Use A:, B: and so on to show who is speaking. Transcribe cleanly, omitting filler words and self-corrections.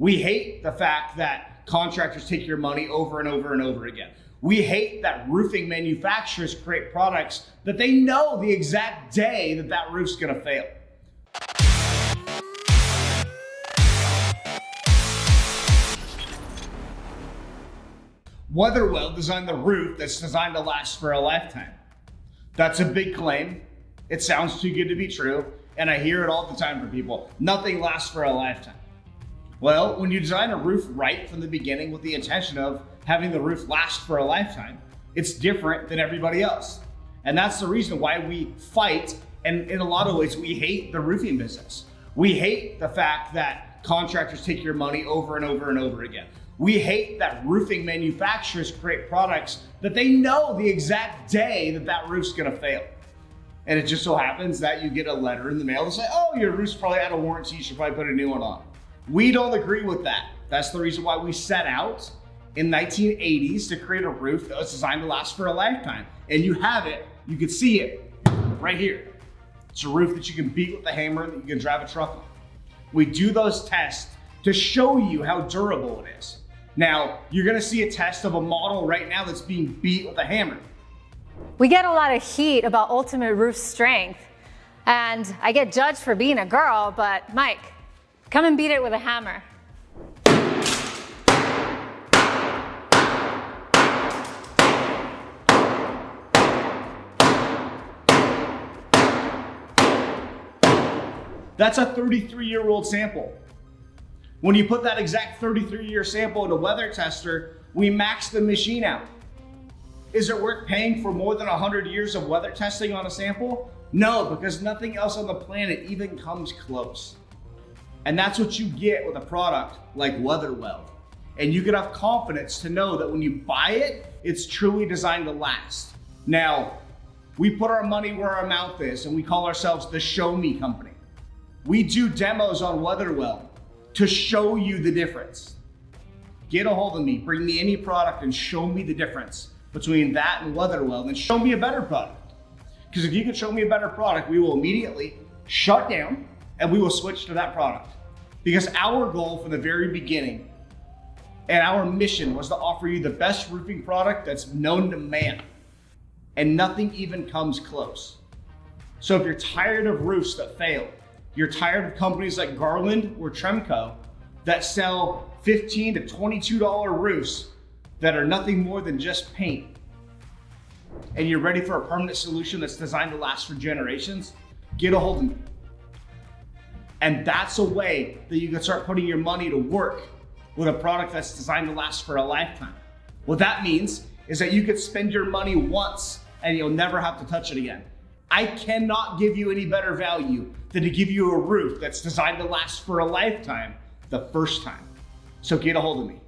A: We hate the fact that contractors take your money over and over and over again. We hate that roofing manufacturers create products that they know the exact day that that roof's gonna fail. Weatherwell designed the roof that's designed to last for a lifetime. That's a big claim. It sounds too good to be true, and I hear it all the time from people. Nothing lasts for a lifetime. Well, when you design a roof right from the beginning with the intention of having the roof last for a lifetime, it's different than everybody else. And that's the reason why we fight, and in a lot of ways, we hate the roofing business. We hate the fact that contractors take your money over and over and over again. We hate that roofing manufacturers create products that they know the exact day that that roof's gonna fail. And it just so happens that you get a letter in the mail to say, oh, your roof's probably out of warranty, you should probably put a new one on. We don't agree with that. That's the reason why we set out in 1980s to create a roof that was designed to last for a lifetime. And you have it, you can see it right here. It's a roof that you can beat with a hammer, that you can drive a truck on. We do those tests to show you how durable it is. Now, you're gonna see a test of a model right now that's being beat with a hammer.
B: We get a lot of heat about Ultimate Roof strength, and I get judged for being a girl, but Mike, come and beat it with a hammer.
A: That's a 33-year-old sample. When you put that exact 33-year sample in a weather tester, we max the machine out. Is it worth paying for more than 100 years of weather testing on a sample? No, because nothing else on the planet even comes close. And that's what you get with a product like Weatherwell. And you can have confidence to know that when you buy it, it's truly designed to last. Now, we put our money where our mouth is, and we call ourselves the Show Me Company. We do demos on Weatherwell to show you the difference. Get a hold of me, bring me any product and show me the difference between that and Weatherwell, and then show me a better product. Because if you can show me a better product, we will immediately shut down and we will switch to that product. Because our goal from the very beginning and our mission was to offer you the best roofing product that's known to man. And nothing even comes close. So if you're tired of roofs that fail, you're tired of companies like Garland or Tremco that sell $15 to $22 roofs that are nothing more than just paint, and you're ready for a permanent solution that's designed to last for generations, get a hold of me. And that's a way that you can start putting your money to work with a product that's designed to last for a lifetime. What that means is that you could spend your money once and you'll never have to touch it again. I cannot give you any better value than to give you a roof that's designed to last for a lifetime the first time. So get a hold of me.